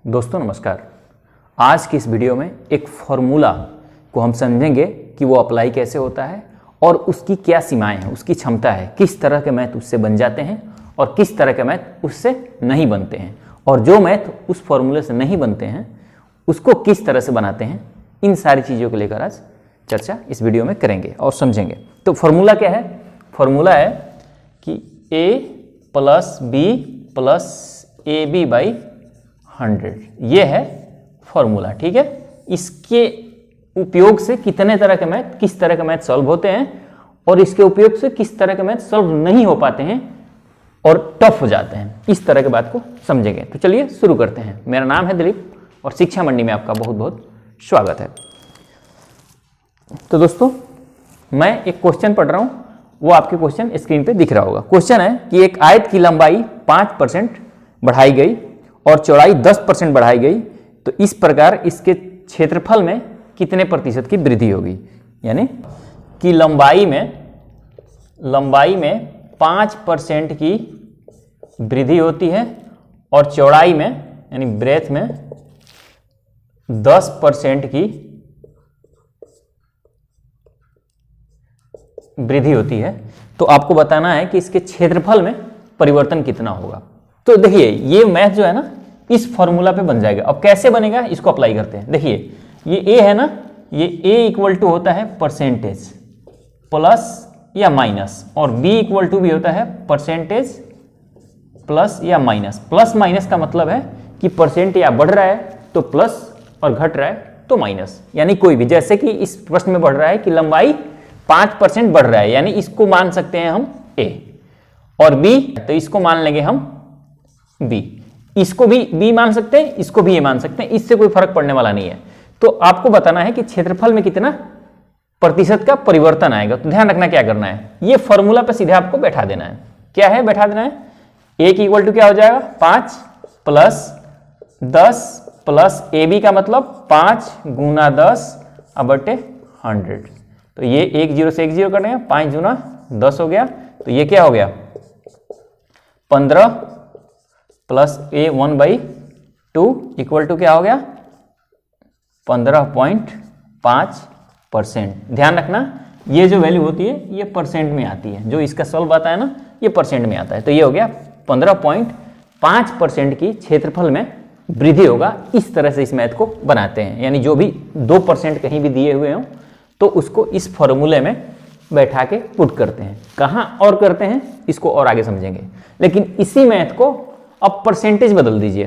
दोस्तों नमस्कार। आज की इस वीडियो में एक फॉर्मूला को हम समझेंगे कि वो अप्लाई कैसे होता है और उसकी क्या सीमाएं हैं, उसकी क्षमता है, किस तरह के मैथ उससे बन जाते हैं और किस तरह के मैथ उससे नहीं बनते हैं, और जो मैथ उस फॉर्मूले से नहीं बनते हैं उसको किस तरह से बनाते हैं। इन सारी चीज़ों को लेकर आज चर्चा इस वीडियो में करेंगे और समझेंगे। तो फॉर्मूला क्या है? फॉर्मूला है कि a plus B plus A B by 100, ये है फॉर्मूला। ठीक है, इसके उपयोग से कितने तरह के मैथ, किस तरह के मैथ सॉल्व होते हैं और इसके उपयोग से किस तरह के मैथ सॉल्व नहीं हो पाते हैं और टफ हो जाते हैं, इस तरह के बात को समझेंगे। तो चलिए शुरू करते हैं। मेरा नाम है दिलीप और शिक्षा मंडी में आपका बहुत बहुत स्वागत है। तो दोस्तों मैं एक क्वेश्चन पढ़ रहा हूं, वो आपके क्वेश्चन स्क्रीन पे दिख रहा होगा। क्वेश्चन है कि एक आयत की लंबाई 5% बढ़ाई गई और चौड़ाई 10% बढ़ाई गई, तो इस प्रकार इसके क्षेत्रफल में कितने प्रतिशत की वृद्धि होगी। यानी कि लंबाई में 5% की वृद्धि होती है और चौड़ाई में यानी ब्रेथ में 10% की वृद्धि होती है। तो आपको बताना है कि इसके क्षेत्रफल में परिवर्तन कितना होगा। तो देखिए ये मैथ जो है ना इस फॉर्मूला पे बन जाएगा। अब कैसे बनेगा इसको अप्लाई करते हैं। देखिए ये a है ना, ये a इक्वल टू होता है परसेंटेज प्लस या माइनस, और b इक्वल टू भी होता है परसेंटेज प्लस या माइनस। प्लस माइनस का मतलब है कि परसेंट या बढ़ रहा है तो प्लस और घट रहा है तो माइनस। यानी कोई भी, जैसे कि इस प्रश्न में बढ़ रहा है कि लंबाई 5% बढ़ रहा है, यानी इसको मान सकते हैं हम a, और b तो इसको मान लेंगे हम b। इसको भी b मान सकते हैं, इसको भी a मान सकते हैं, इससे कोई फर्क पड़ने वाला नहीं है। तो आपको बताना है कि क्षेत्रफल में कितना प्रतिशत का परिवर्तन आएगा। तो ध्यान रखना क्या करना है, ये फॉर्मूला पे सीधे आपको बैठा देना है। क्या है बैठा देना है, a की इक्वल टू क्या हो जाएगा 5 प्लस 10 प्लस ए बी का मतलब 5 गुना 10 बटे 100। तो ये 1 0 से 1 0 कर देंगे, 5 गुना 10 हो गया। तो ये क्या हो गया 15 प्लस ए 1/2 इक्वल टू क्या हो गया 15.5%। ध्यान रखना ये जो वैल्यू होती है ये परसेंट में आती है, जो इसका सॉल्व आता है ना ये परसेंट में आता है। तो ये हो गया 15.5% की क्षेत्रफल में वृद्धि होगा। इस तरह से इस मैथ को बनाते हैं, यानी जो भी 2% कहीं भी दिए हुए हों तो उसको इस फॉर्मूले में बैठा के पुट करते हैं। कहाँ और करते हैं इसको और आगे समझेंगे, लेकिन इसी मैथ को अब परसेंटेज बदल दीजिए।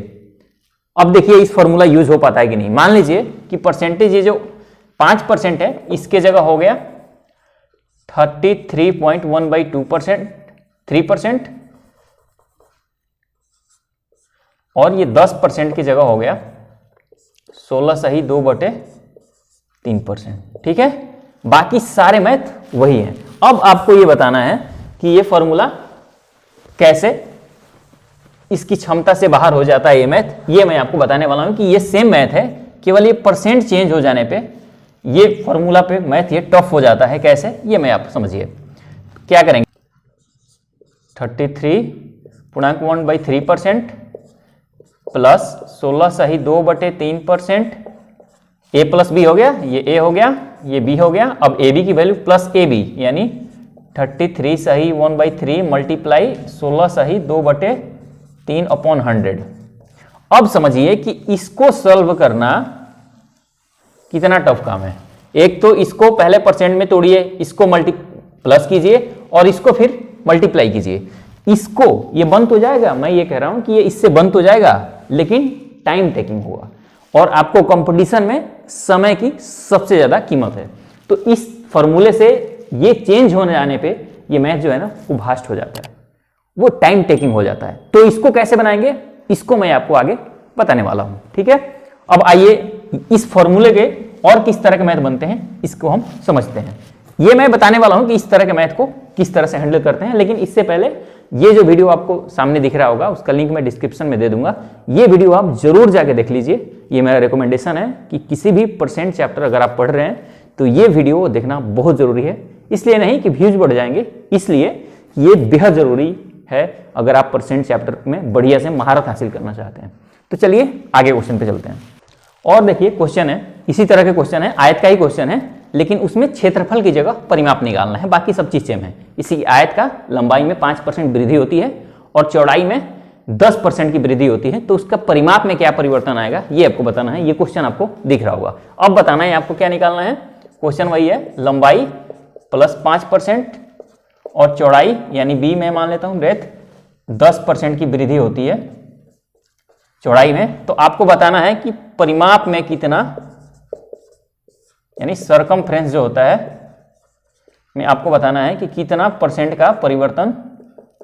अब देखिए इस फॉर्मूला यूज हो पाता है कि नहीं। मान लीजिए कि परसेंटेज ये जो 5% है इसके जगह हो गया 33.1/2%, 3%, और ये 10% की जगह हो गया 16 सही 2/3%। ठीक है, बाकी सारे मैथ वही है। अब आपको ये बताना है कि ये फॉर्मूला कैसे इसकी क्षमता से बाहर हो जाता है। ये मैथ ये मैं आपको बताने वाला हूं कि ये सेम मैथ है, केवल ये परसेंट चेंज हो जाने पे ये फॉर्मूला पे मैथ ये टफ हो जाता है। कैसे ये मैं आप समझिए। क्या करेंगे 33.1/3% प्लस 16 सही 2/3%, a प्लस बी हो गया, ये a हो गया, ये b हो गया। अब a b की वैल्यू प्लस a b यानी 33 सही 1/3 मल्टीप्लाई 16 सही 2/3/100। अब समझिए कि इसको सॉल्व करना कितना टफ काम है। एक तो इसको पहले परसेंट में तोड़िए, इसको प्लस कीजिए और इसको फिर मल्टीप्लाई कीजिए। इसको ये बंद तो जाएगा, मैं ये कह रहा हूं कि ये इससे बंद तो जाएगा, लेकिन टाइम टेकिंग होगा और आपको कंपटीशन में समय की सबसे ज्यादा कीमत है। तो इस फॉर्मूले से ये चेंज होने जाने पे ये मैथ जो है ना वो फास्ट हो जाता है, वो टाइम टेकिंग हो जाता है। तो इसको कैसे बनाएंगे इसको मैं आपको आगे बताने वाला हूं। ठीक है, अब आइए इस फॉर्मूले के और किस तरह के मैथ बनते हैं इसको हम समझते हैं। ये मैं बताने वाला हूं कि इस तरह के मैथ को किस तरह से हैंडल करते हैं, लेकिन इससे पहले ये जो वीडियो आपको सामने दिख रहा होगा उसका लिंक मैं डिस्क्रिप्शन में दे दूंगा। ये वीडियो आप जरूर जाके देख लीजिए। ये मेरा रिकमेंडेशन है कि किसी भी परसेंट चैप्टर अगर आप पढ़ रहे हैं तो ये वीडियो देखना बहुत जरूरी है। इसलिए नहीं कि व्यूज बढ़ जाएंगे, इसलिए ये बेहद जरूरी है अगर आप परसेंट चैप्टर में बढ़िया से महारत हासिल करना चाहते हैं। तो चलिए आगे क्वेश्चन पे चलते हैं। और देखिए क्वेश्चन है, इसी तरह के क्वेश्चन है, आयत का ही क्वेश्चन है, लेकिन उसमें क्षेत्रफल की जगह परिमाप निकालना है, बाकी सब चीज सेम है। इसी आयत का लंबाई में 5% वृद्धि होती है और चौड़ाई में 10% की वृद्धि होती है, तो उसका परिमाप में क्या परिवर्तन आएगा ये आपको बताना है। ये क्वेश्चन आपको दिख रहा होगा। अब बताना है आपको क्या निकालना है। क्वेश्चन वही है, लंबाई प्लस 5% और चौड़ाई यानी बी में मान लेता हूं ब्रेथ 10% की वृद्धि होती है चौड़ाई में, तो आपको बताना है कि परिमाप में कितना, यानी सरकमफ्रेंस जो होता है में आपको बताना है कि कितना परसेंट का परिवर्तन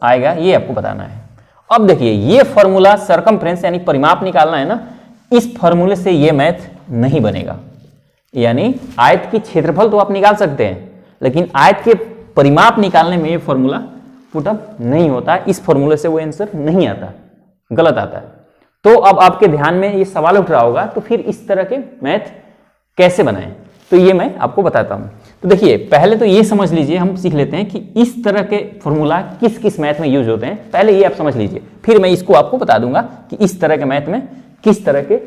आएगा, ये आपको बताना है। अब देखिए ये फॉर्मूला सरकमफ्रेंस यानी परिमाप निकालना है ना, इस फॉर्मूले से ये मैथ नहीं बनेगा। यानी आयत की क्षेत्रफल तो आप निकाल सकते हैं, लेकिन आयत के परिमाप निकालने में ये फॉर्मूला पुटअप नहीं होता। इस फॉर्मूले से वो आंसर नहीं आता, गलत आता है। तो अब आपके ध्यान में ये सवाल उठ रहा होगा, तो फिर इस तरह के मैथ कैसे बनाएं, तो ये मैं आपको बताता हूं। तो देखिए पहले तो ये समझ लीजिए, हम सीख लेते हैं कि इस तरह के फॉर्मूला किस किस मैथ में यूज होते हैं। पहले ये आप समझ लीजिए, फिर मैं इसको आपको बता दूंगा कि इस तरह के मैथ में किस तरह के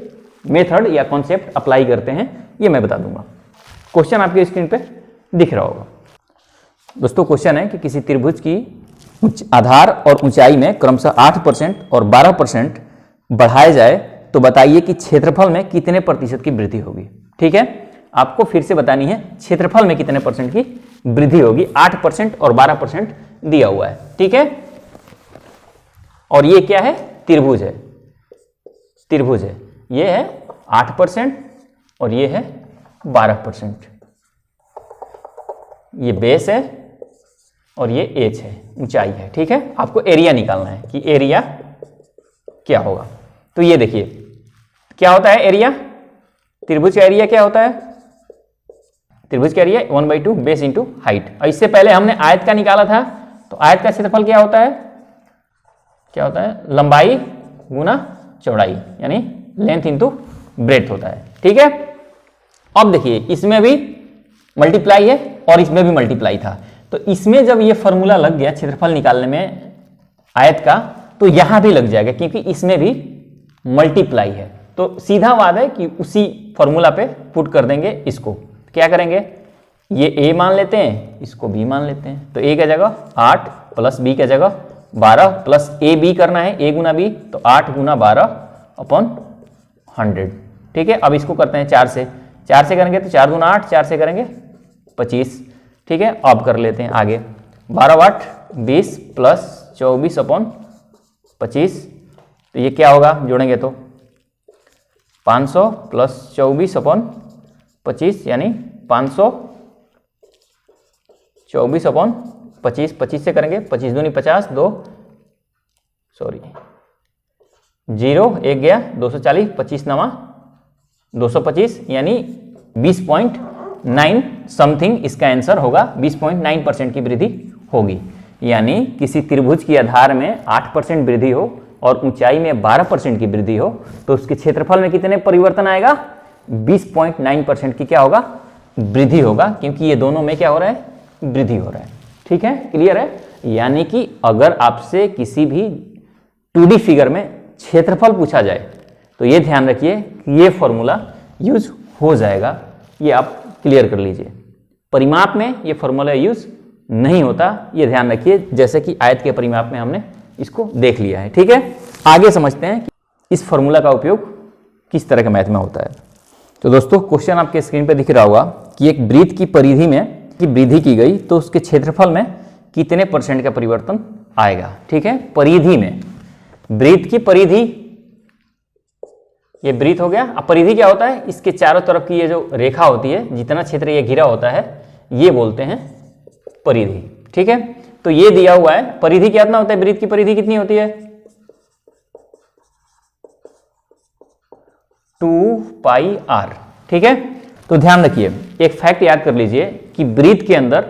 मेथड या कॉन्सेप्ट अप्लाई करते हैं, ये मैं बता दूंगा। क्वेश्चन आपके स्क्रीन पे दिख रहा होगा। दोस्तों क्वेश्चन है कि किसी त्रिभुज की आधार और ऊंचाई में क्रमशः 8% और 12% बढ़ाया जाए तो बताइए कि क्षेत्रफल में कितने प्रतिशत की वृद्धि होगी। ठीक है, आपको फिर से बतानी है क्षेत्रफल में कितने परसेंट की वृद्धि होगी। 8% और 12% दिया हुआ है। ठीक है, और ये क्या है, त्रिभुज है, त्रिभुज है। ये है 8% और ये है 12%। ये बेस है और ये एच है, ऊंचाई है। ठीक है, आपको एरिया निकालना है कि एरिया क्या होगा। तो ये देखिए क्या होता है एरिया, त्रिभुज का एरिया क्या होता है, त्रिभुज का एरिया 1/2 बेस इंटू हाइट। और इससे पहले हमने आयत का निकाला था, तो आयत का क्षेत्रफल क्या होता है, क्या होता है, लंबाई गुना चौड़ाई यानी लेंथ इंटू ब्रेड्थ होता है। ठीक है, अब देखिए इसमें भी मल्टीप्लाई है और इसमें भी मल्टीप्लाई था, तो इसमें जब ये फॉर्मूला लग गया क्षेत्रफल निकालने में आयत का, तो यहां भी लग जाएगा क्योंकि इसमें भी मल्टीप्लाई है। तो सीधा वाद है कि उसी फॉर्मूला पे पुट कर देंगे इसको। क्या करेंगे, ये a मान लेते हैं, इसको b मान लेते हैं, तो a की जगह 8 प्लस b की जगह 12 प्लस a b करना है, a गुना b, तो 8 गुना 12 अपॉन 100। ठीक है, अब इसको करते हैं 4 से, 4 से करेंगे तो 4 गुना 8, 4 से करेंगे 25। ठीक है, अब कर लेते हैं आगे, 12 8 20 प्लस 24 अपॉन 25, तो ये क्या होगा, जोड़ेंगे तो 500 प्लस 24 अपॉन 25 यानी 524 अपॉन 25, 25 से करेंगे 25 दूनी 50, 2 सॉरी 0 1 गया 240, 25 नवा 225 यानी 20.9 समथिंग इसका आंसर होगा। 20.9% की वृद्धि होगी। यानी किसी त्रिभुज की आधार में 8% वृद्धि हो और ऊंचाई में 12% की वृद्धि हो, तो उसके क्षेत्रफल में कितने परिवर्तन आएगा, 20.9% की क्या होगा, वृद्धि होगा, क्योंकि ये दोनों में क्या हो रहा है, वृद्धि हो रहा है। ठीक है, क्लियर है। यानी कि अगर आपसे किसी भी 2D फिगर में क्षेत्रफल पूछा जाए तो ये ध्यान रखिए कि ये फॉर्मूला यूज हो जाएगा, ये आप क्लियर कर लीजिए। परिमाप में ये फॉर्मूला यूज नहीं होता, ये ध्यान रखिए, जैसे कि आयत के परिमाप में हमने इसको देख लिया है। ठीक है, आगे समझते हैं कि इस फॉर्मूला का उपयोग किस तरह के मैथ में होता है। तो दोस्तों क्वेश्चन आपके स्क्रीन पे दिख रहा होगा कि एक वृत्त की परिधि में की वृद्धि की गई तो उसके क्षेत्रफल में कितने % का परिवर्तन आएगा। ठीक है, परिधि में, वृत्त की परिधि, ये वृत्त हो गया। अब परिधि क्या होता है, इसके चारों तरफ की ये जो रेखा होती है, जितना क्षेत्र ये घिरा होता है, ये बोलते हैं परिधि। ठीक है, तो ये दिया हुआ है, परिधि कितना होता है, वृत्त की परिधि कितनी होती है, 2πr। ठीक है, तो ध्यान रखिए, एक फैक्ट याद कर लीजिए कि वृत्त के अंदर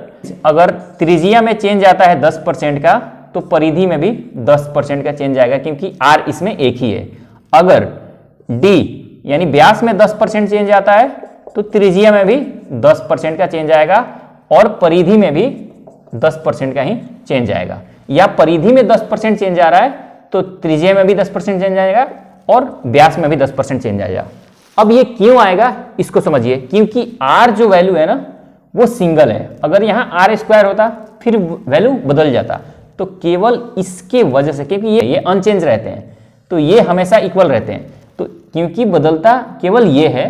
अगर त्रिज्या में चेंज आता है 10% का, तो परिधि में भी 10% का चेंज आएगा, क्योंकि r इसमें एक ही है। अगर d यानी व्यास में 10% चेंज आता है तो त्रिज्या में भी 10% का चेंज आएगा और परिधि में भी 10% का ही चेंज आएगा। या परिधि में 10% चेंज आ रहा है तो त्रिज्या में भी 10% चेंज आएगा और व्यास में भी 10% चेंज आएगा। अब ये क्यों आएगा इसको समझिए, क्योंकि r जो वैल्यू है ना वो सिंगल है। अगर यहाँ r² होता फिर वैल्यू बदल जाता, तो केवल इसके वजह से, क्योंकि ये अनचेंज रहते हैं तो ये हमेशा इक्वल रहते हैं, तो क्योंकि बदलता केवल ये है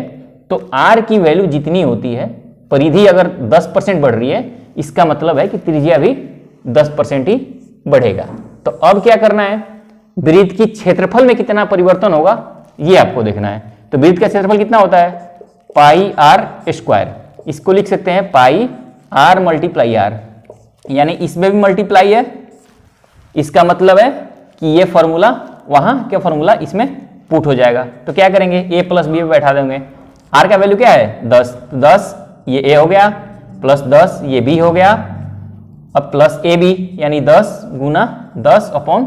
तो r की वैल्यू जितनी होती है, परिधि अगर 10% बढ़ रही है इसका मतलब है कि त्रिज्या भी 10% ही बढ़ेगा। तो अब क्या करना है, वृत्त की क्षेत्रफल में कितना परिवर्तन होगा ये आपको देखना है। तो वृत्त का क्षेत्रफल कितना होता है, पाई r²। इसको लिख सकते हैं पाई r मल्टीप्लाई r, यानी इसमें भी मल्टीप्लाई है, इसका मतलब है कि ये फॉर्मूला वहां क्या फॉर्मूला इसमें पुट हो जाएगा। तो क्या करेंगे, a प्लस बी में बैठा देंगे। r का वैल्यू क्या है 10, तो 10 ये a हो गया, प्लस 10 ये b हो गया, अब प्लस ab यानी 10 गुना 10 अपॉन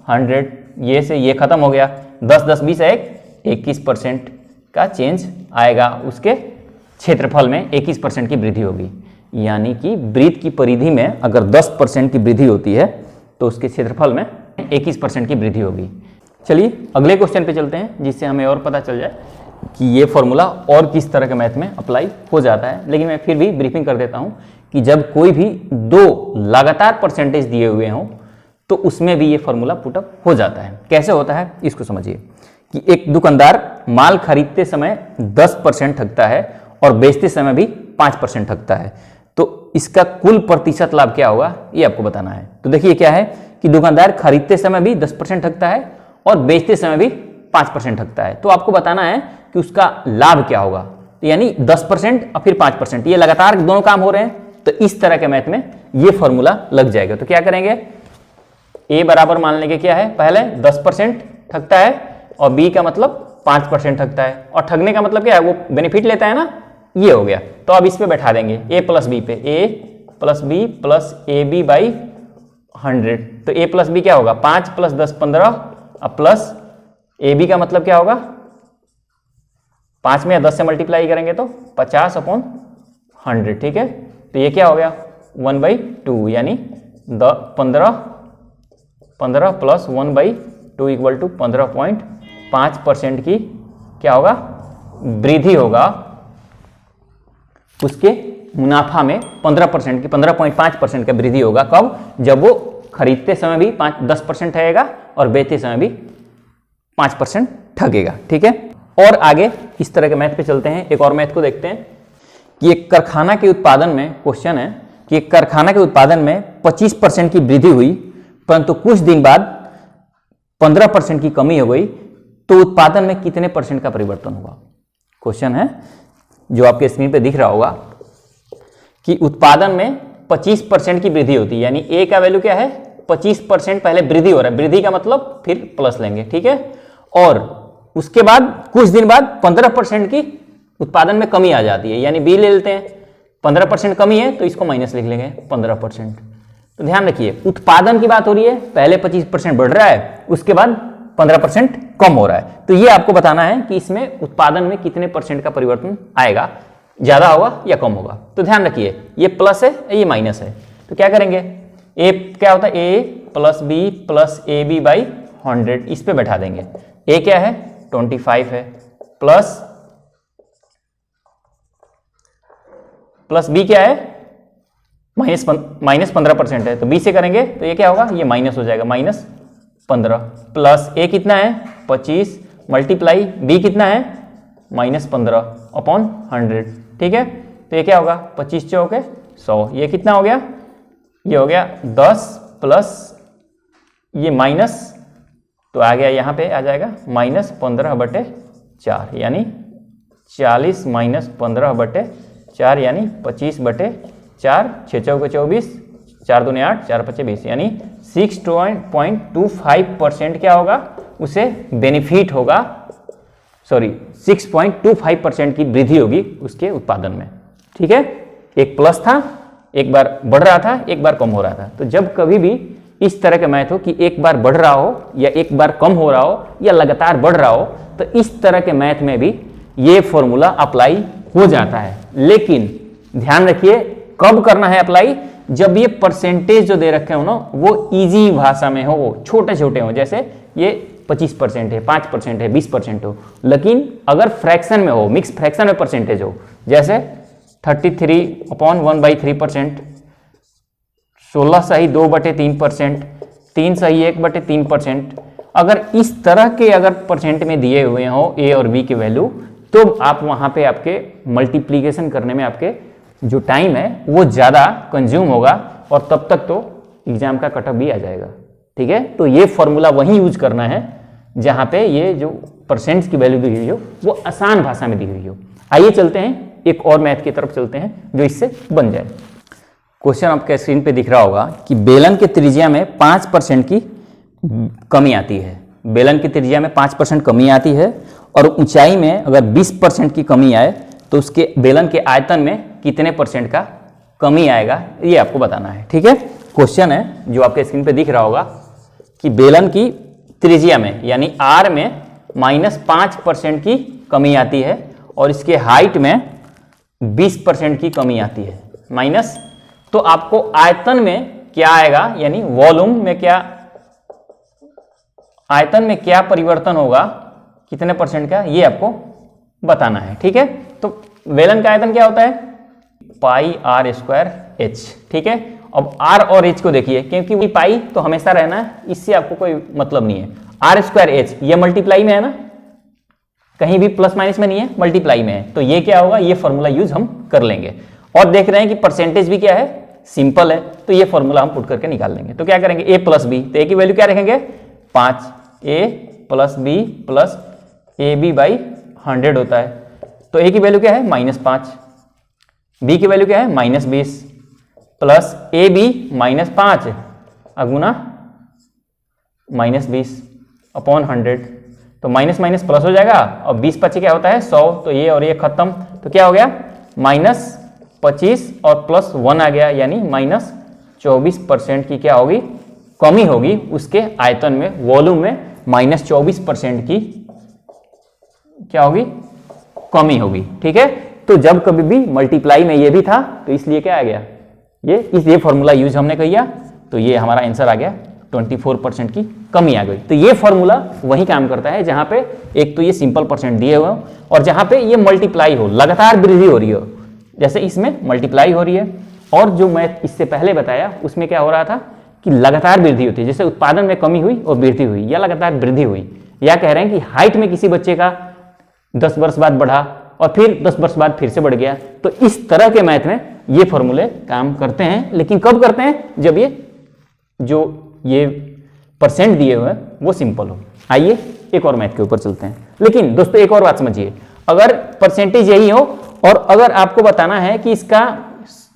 100, ये से ये खत्म हो गया। 10 10 20 है 21% का चेंज आएगा, उसके क्षेत्रफल में 21% की वृद्धि होगी। यानी कि वृत्त की परिधि में अगर 10% की वृद्धि होती है तो उसके क्षेत्रफल में 21% की वृद्धि होगी। चलिए अगले क्वेश्चन पे चलते हैं, जिससे हमें और पता चल जाए कि ये फॉर्मूला और किस तरह के मैथ में अप्लाई हो जाता है। लेकिन मैं फिर भी ब्रीफिंग कर देता हूँ कि जब कोई भी दो लगातार परसेंटेज दिए हुए हों तो उसमें भी ये फॉर्मूला पुटअप हो जाता है। कैसे होता है इसको समझिए कि एक दुकानदार माल खरीदते समय 10% ठगता है और बेचते समय भी 5% ठगता है, तो इसका कुल प्रतिशत लाभ क्या होगा ये आपको बताना है। तो देखिए क्या है कि दुकानदार खरीदते समय भी 10% ठगता है और बेचते समय भी 5% ठगता है, तो आपको बताना है कि उसका लाभ क्या होगा। तो यानी 10% और फिर 5%, ये लगातार दोनों काम हो रहे हैं, तो इस तरह के मैथ में ये फॉर्मूला लग जाएगा। तो क्या करेंगे, a बराबर मान लेंगे क्या है, पहले 10% ठगता है और b का मतलब 5% ठगता है, और ठगने का मतलब क्या है, वो बेनिफिट लेता है ना, ये हो गया। तो अब इस पे बैठा देंगे a प्लस b पे, a plus b plus ab by 100। तो a प्लस b क्या होगा, 5 प्लस 10 15, अब प्लस ab का मतलब क्या होगा, 5 में 10 से मल्टीप्लाई करेंगे तो 50 अपॉन 100, ठीक है। तो ये क्या हो गया 1/2, यानी 15 प्लस 1/2 इक्वल टू 15.5% की क्या होगा वृद्धि होगा उसके मुनाफा में। 15% की 15.5% का वृद्धि होगा कब, जब वो खरीदते समय भी 10% ठगेगा और बेचते समय भी 5% ठगेगा, ठीक है। और आगे इस तरह के मैथ पे चलते हैं। एक और मैथ को देखते हैं कि एक कारखाना के उत्पादन में, क्वेश्चन है कि एक कारखाना के उत्पादन में 25% की वृद्धि हुई, परंतु कुछ दिन बाद 15% की कमी हो गई, तो उत्पादन में कितने परसेंट का परिवर्तन हुआ। क्वेश्चन है जो आपके स्क्रीन पे दिख रहा होगा कि उत्पादन में 25% की वृद्धि होती है, यानी ए का वैल्यू क्या है 25% पहले वृद्धि हो रहा है, वृद्धि का मतलब फिर प्लस लेंगे, ठीक है। और उसके बाद कुछ दिन बाद 15% की उत्पादन में कमी आ जाती है, यानी बी ले लेते हैं, 15% कमी है तो इसको माइनस लिख लेंगे 15%। तो ध्यान रखिए उत्पादन की बात हो रही है, पहले 25% बढ़ रहा है, उसके बाद 15% कम हो रहा है। तो ये आपको बताना है कि इसमें उत्पादन में कितने परसेंट का परिवर्तन आएगा, ज्यादा होगा या कम होगा। तो ध्यान रखिए ये प्लस है ये माइनस है, तो क्या करेंगे, ए क्या होता है A plus B plus A B by 100, इस पे बैठा देंगे। ए क्या है 25 है, प्लस बी क्या है माइनस 15% है, तो बी से करेंगे तो ये क्या होगा, ये माइनस हो जाएगा -15, प्लस ए कितना है 25 मल्टीप्लाई बी कितना है -15 अपॉन 100, ठीक है। तो ये क्या होगा 25 चौके 100, ये कितना हो गया, ये हो गया 10 प्लस ये माइनस, तो आ गया यहाँ पे आ जाएगा -15/4, यानी 40 -15/4, यानी 25/4, 6 चौके 24, 4 दूनी 8, 4 पचे 20, यानी 6.25% क्या होगा, उसे बेनिफिट होगा, सॉरी 6.25% की वृद्धि होगी उसके उत्पादन में, ठीक है। एक प्लस था, एक बार बढ़ रहा था, एक बार कम हो रहा था। तो जब कभी भी इस तरह के मैथ हो कि एक बार बढ़ रहा हो या एक बार कम हो रहा हो या लगातार बढ़ रहा हो, तो इस तरह के मैथ में भी ये फॉर्मूला अप्लाई हो जाता है। लेकिन ध्यान रखिए कब करना है अप्लाई, जब ये परसेंटेज जो दे रखे हो ना वो इजी भाषा में हो, वो छोटे छोटे हो, जैसे ये 25% है, 5% है, 20% हो, लेकिन अगर फ्रैक्शन में हो, मिक्स फ्रैक्शन में परसेंटेज हो, जैसे 33/1/3%, 16 सही 2/3%, 3 सही 1/3%, अगर इस तरह के अगर परसेंट में दिए हुए हो ए और बी के वैल्यू, तो आप वहां पे आपके मल्टीप्लीकेशन करने में आपके जो टाइम है वो ज़्यादा कंज्यूम होगा और तब तक तो एग्जाम का कट ऑफ भी आ जाएगा। ठीक है, तो ये फॉर्मूला वहीं यूज करना है जहां पे ये जो परसेंट्स की वैल्यू दी हुई हो वो आसान भाषा में दी हुई हो। आइए चलते हैं एक और मैथ की तरफ चलते हैं जो इससे बन जाए। क्वेश्चन आपके स्क्रीन पे दिख रहा होगा कि बेलन के त्रिज्या में 5% की कमी आती है। बेलन की त्रिज्या में 5% कमी आती है और ऊंचाई में अगर 20% की कमी आए तो उसके बेलन के आयतन में कितने परसेंट का कमी आएगा, ये आपको बताना है। ठीक है, क्वेश्चन है जो आपके स्क्रीन पे दिख रहा होगा कि बेलन की त्रिज्या में यानी आर में -5% की कमी आती है और इसके हाइट में 20% की कमी आती है माइनस, तो आपको आयतन में क्या आएगा, यानी वॉल्यूम में क्या, आयतन में क्या परिवर्तन होगा, कितने परसेंट का, ये आपको बताना है। ठीक है, तो बेलन का आयतन क्या होता है, πr²h। ठीक है, अब r और h को देखिए, क्योंकि वो पाई तो हमेशा रहना है, इससे आपको कोई मतलब नहीं है। r²h ये मल्टीप्लाई में है ना, कहीं भी प्लस माइनस में नहीं है, मल्टीप्लाई में है, तो ये क्या होगा, ये फॉर्मूला यूज हम कर लेंगे। और देख रहे हैं कि परसेंटेज भी क्या है, सिंपल है, तो ये फॉर्मूला हम पुट करके निकाल लेंगे। तो क्या करेंगे, a + b, तो a की वैल्यू क्या रखेंगे 5, a + b + ab/100 होता है, तो a की वैल्यू क्या है -5, b की वैल्यू क्या है -20 प्लस ab -5 अगुना -20/100, तो माइनस माइनस प्लस हो जाएगा और 20 25 क्या होता है 100, तो ये और ये खत्म, तो क्या हो गया -25 और +1 आ गया, यानी -24% की क्या होगी, कमी होगी उसके आयतन में, वॉल्यूम में -24% की क्या होगी, कमी होगी। ठीक है, तो जब कभी भी मल्टीप्लाई में ये भी था तो इसलिए क्या आ गया, ये फॉर्मूला यूज हमने किया, तो ये हमारा आंसर आ गया 24% की कमी आ गई। तो ये फॉर्मूला वही काम करता है जहां पे एक तो ये सिंपल परसेंट दिए हुए और जहां पे ये मल्टीप्लाई हो, लगातार वृद्धि हो रही हो, जैसे इसमें मल्टीप्लाई हो रही है, और जो मैं इससे पहले बताया उसमें क्या हो रहा था कि लगातार वृद्धि होती है, जैसे उत्पादन में कमी हुई और वृद्धि हुई, या लगातार वृद्धि हुई, या कह रहे हैं कि हाइट में किसी बच्चे का 10 वर्ष बाद बढ़ा और फिर 10 वर्ष बाद फिर से बढ़ गया। तो इस तरह के मैथ में ये फॉर्मूले काम करते हैं, लेकिन कब करते हैं, जब ये परसेंट दिए हुए हैं वो सिंपल हो। आइए एक और मैथ के ऊपर चलते हैं। लेकिन दोस्तों एक और बात समझिए, अगर परसेंटेज यही हो और अगर आपको बताना है कि इसका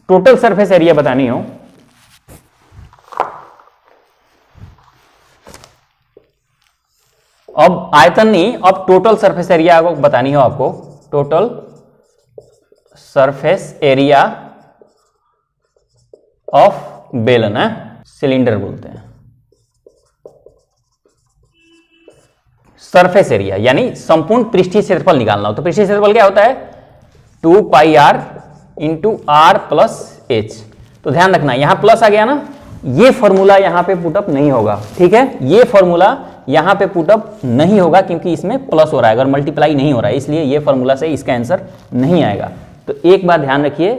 टोटल सरफेस एरिया बतानी हो, अब आयतन नहीं, अब टोटल सरफेस एरिया बतानी हो आपको, टोटल सरफेस एरिया ऑफ बेलन है, सिलेंडर बोलते हैं, सरफेस एरिया यानी संपूर्ण पृष्ठीय क्षेत्रफल निकालना हो, तो पृष्ठीय क्षेत्रफल क्या होता है 2πr × r + h। तो ध्यान रखना यहां प्लस आ गया ना, ये फॉर्मूला यहां पे पुटअप नहीं होगा। ठीक है, ये फॉर्मूला यहां पे पुटअप नहीं होगा क्योंकि इसमें प्लस हो रहा है, अगर मल्टीप्लाई नहीं हो रहा है, इसलिए ये फॉर्मूला से इसका आंसर नहीं आएगा। तो एक बात ध्यान रखिए,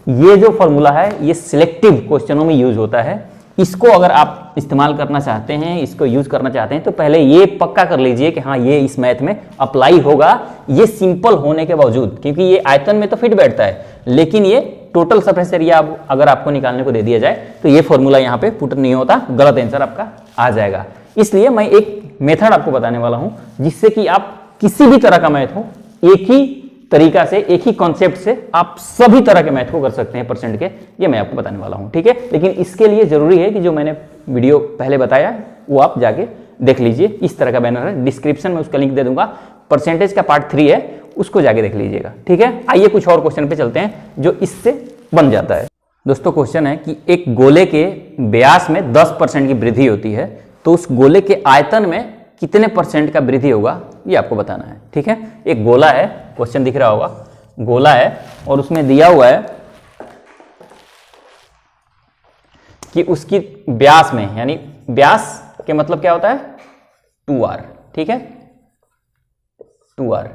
ये जो फॉर्मूला है ये सिलेक्टिव क्वेश्चनों में यूज होता है, इसको अगर आप इस्तेमाल करना चाहते हैं, इसको यूज करना चाहते हैं, तो पहले ये पक्का कर लीजिए कि हाँ ये इस मैथ में अप्लाई होगा, ये सिंपल होने के बावजूद, क्योंकि ये आयतन में तो फिट बैठता है, लेकिन ये टोटल सरफेस एरिया अगर आपको निकालने को दे दिया जाए तो ये फॉर्मूला यहाँ पे पुट नहीं होता, गलत आंसर आपका आ जाएगा। इसलिए मैं एक मेथड आपको बताने वाला हूं जिससे कि आप किसी भी तरह का मैथ हो, एक ही तरीका से, एक ही कॉन्सेप्ट से आप सभी तरह के मैथ को कर सकते हैं परसेंट के, ये मैं आपको बताने वाला हूं। ठीक है, लेकिन इसके लिए जरूरी है कि जो मैंने वीडियो पहले बताया वो आप जाके देख लीजिए, इस तरह का बैनर है, डिस्क्रिप्शन में उसका लिंक दे दूंगा, परसेंटेज का पार्ट 3 है, उसको जाके देख लीजिएगा। ठीक है, आइए कुछ और क्वेश्चन पे चलते हैं जो इससे बन जाता है। दोस्तों क्वेश्चन है कि एक गोले के व्यास में 10% की वृद्धि होती है, तो उस गोले के आयतन में कितने परसेंट का वृद्धि होगा, ये आपको बताना है। ठीक है, एक गोला है, क्वेश्चन दिख रहा होगा, गोला है और उसमें दिया हुआ है कि उसकी व्यास में, यानी व्यास के मतलब क्या होता है 2r, ठीक है, 2r।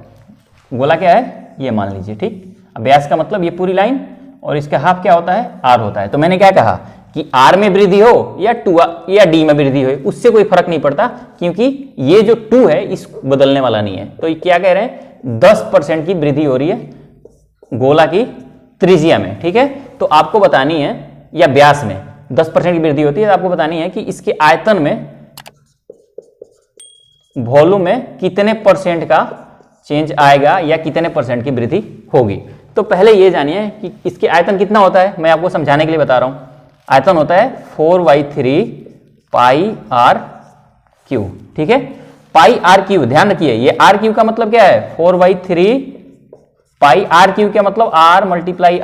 गोला क्या है ये मान लीजिए, ठीक। अब व्यास का मतलब ये पूरी लाइन और इसका हाफ क्या होता है r होता है। तो मैंने क्या कहा कि r में वृद्धि हो या 2r या d में वृद्धि हो उससे कोई फर्क नहीं पड़ता, क्योंकि ये जो 2 है इस बदलने वाला नहीं है। तो ये क्या कह रहे हैं 10% की वृद्धि हो रही है गोला की त्रिज्या में, ठीक है। तो आपको बतानी है, या व्यास में 10% की वृद्धि होती है, तो आपको बतानी है कि इसके आयतन में वॉल्यूम में कितने परसेंट का चेंज आएगा या कितने परसेंट की वृद्धि होगी। तो पहले ये जानिए कि इसके आयतन कितना होता है, मैं आपको समझाने के लिए बता रहा हूं। आयतन होता है 4/3 पाई आर क्यू, ठीक है। पाई आर क्यू, ध्यान रखिए ये आर क्यू का मतलब क्या है 4/3 पाई आर क्यू का मतलब आर मल्टीप्लाई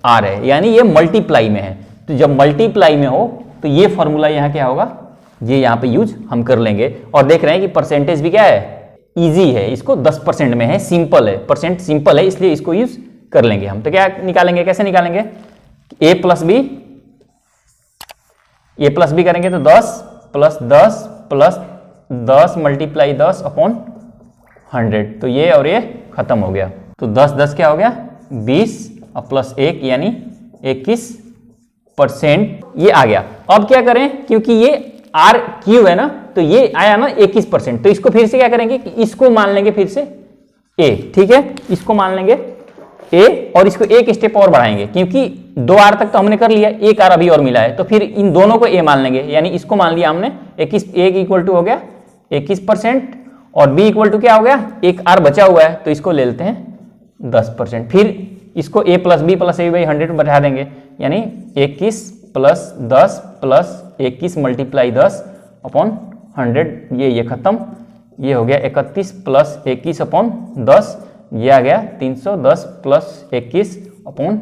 आर है, यानी ये मल्टीप्लाई में है। तो जब मल्टीप्लाई में हो तो ये फॉर्मूला यहाँ क्या होगा, ये यहाँ पे यूज हम कर लेंगे। और देख रहे हैं कि परसेंटेज भी क्या है इजी है, इसको 10% में है, सिंपल है, परसेंट सिंपल है, इसलिए इसको यूज कर लेंगे हम। तो क्या निकालेंगे, कैसे निकालेंगे, a प्लस बी करेंगे तो 10 प्लस 10 प्लस 10 मल्टीप्लाई 10 अपॉन 100। तो ये और ये खत्म हो गया। तो 10 क्या हो गया 20 और प्लस 1 यानी 21% ये आ गया। अब क्या करें, क्योंकि ये आर क्यू है ना, तो ये आया ना 21%, तो इसको फिर से क्या करेंगे कि इसको मान लेंगे फिर से a, ठीक है, इसको मान लेंगे a और इसको एक स्टेप और बढ़ाएंगे, क्योंकि 2r तक तो हमने कर लिया, एक r अभी और मिला है, तो फिर इन दोनों को a मान लेंगे। यानी इसको मान लिया हमने 21, a इक्वल टू हो गया 21% और b इक्वल टू क्या हो गया, एक r बचा हुआ है तो इसको ले लेते हैं 10%। फिर इसको a plus B plus A by 100 बढ़ा देंगे, यानी 21 प्लस 10 प्लस 21 मल्टीप्लाई 10 अपॉन 100, ये खत्म, ये हो गया 31 प्लस 21 अपॉन 10, ये आ गया 310 प्लस 21 अपॉन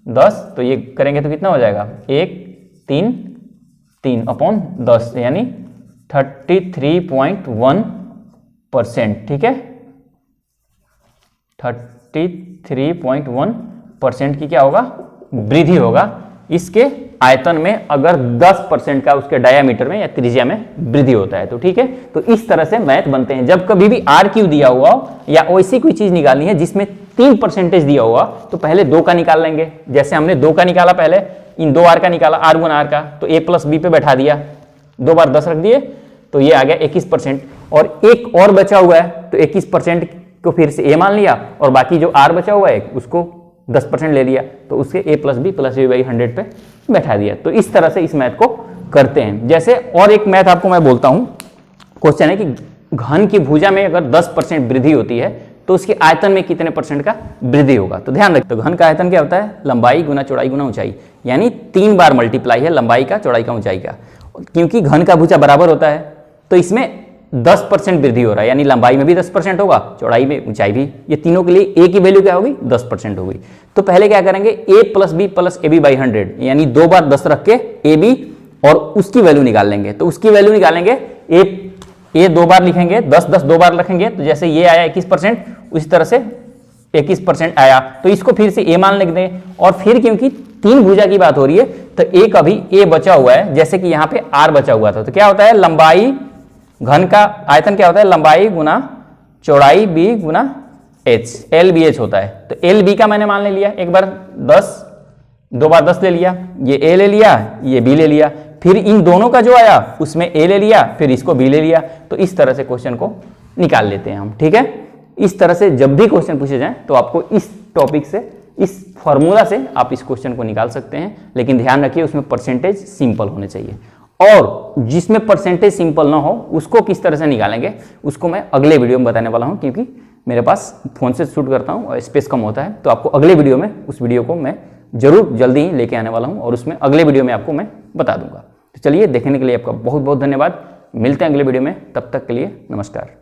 10। तो ये करेंगे तो कितना हो जाएगा 133 अपॉन 10 यानी 33.1%, ठीक है। 33.1% की क्या होगा वृद्धि होगा इसके आयतन में, अगर 10% का उसके डायामीटर में या त्रिज्या में वृद्धि होता है तो, ठीक है। तो इस तरह से मैथ बनते हैं। जब कभी भी आर क्यू दिया हुआ या ऐसी कोई चीज निकालनी है जिसमें 3% दिया हुआ, तो पहले 2 का निकाल लेंगे। जैसे हमने 2 का निकाला, पहले इन 2r का निकाला, r गुना r का, तो a प्लस बी पे बैठा दिया, 2 बार 10 रख दिए, तो ये आ गया 21%। और एक और बचा हुआ है तो 21% को फिर से a मान लिया और बाकी जो r बचा हुआ है उसको 10% ले लिया, तो उसके a प्लस बी प्लस 100 पे बैठा दिया। तो इस तरह से इस मैथ को करते हैं। जैसे और एक मैथ आपको मैं बोलता हूं, क्वेश्चन है कि घन की भुजा में अगर 10% वृद्धि होती है तो उसके आयतन में कितने परसेंट का वृद्धि होगा। तो ध्यान रखते, तो घन का आयतन क्या होता है लंबाई गुना चौड़ाई गुना ऊंचाई, यानी 3 बार मल्टीप्लाई है लंबाई का चौड़ाई का ऊंचाई का। क्योंकि घन का भुजा बराबर होता है तो इसमें 10% वृद्धि हो रहा है, यानी लंबाई में भी 10% होगा, चौड़ाई में ऊंचाई भी, ये तीनों के लिए a की वैल्यू क्या होगी 10% होगी। तो पहले क्या करेंगे a plus B plus A B by 100, यानी 2 बार 10 रख के ए बी और उसकी वैल्यू निकाल लेंगे। तो उसकी वैल्यू निकालेंगे ए 2 बार लिखेंगे, 10 2 बार रखेंगे, तो जैसे ये आया 21%, उसी तरह से 21% आया, तो इसको फिर से a मान लिख दें। और फिर क्योंकि 3 भुजा की बात हो रही है तो एक अभी a बचा हुआ है, जैसे कि यहाँ पे r बचा हुआ था, तो क्या होता है लंबाई, घन का आयतन क्या होता है लंबाई गुना चौड़ाई b गुना h, एल बी एच होता है। तो एल बी का मैंने मान ले लिया, एक बार 10, 2 बार 10 ले लिया, ये a ले लिया, ये b ले लिया, फिर इन दोनों का जो आया उसमें a ले लिया, फिर इसको b ले लिया। तो इस तरह से क्वेश्चन को निकाल लेते हैं हम, ठीक है। इस तरह से जब भी क्वेश्चन पूछे जाए तो आपको इस टॉपिक से, इस फॉर्मूला से आप इस क्वेश्चन को निकाल सकते हैं। लेकिन ध्यान रखिए उसमें परसेंटेज सिंपल होने चाहिए, और जिसमें परसेंटेज सिंपल ना हो उसको किस तरह से निकालेंगे उसको मैं अगले वीडियो में बताने वाला हूं, क्योंकि मेरे पास फोन से शूट करता हूं और स्पेस कम होता है। तो आपको अगले वीडियो में उस वीडियो को मैं जरूर जल्दी ही लेके आने वाला हूं और उसमें अगले वीडियो में आपको मैं बता दूंगा। तो चलिए, देखने के लिए आपका बहुत बहुत धन्यवाद। मिलते हैं अगले वीडियो में, तब तक के लिए नमस्कार।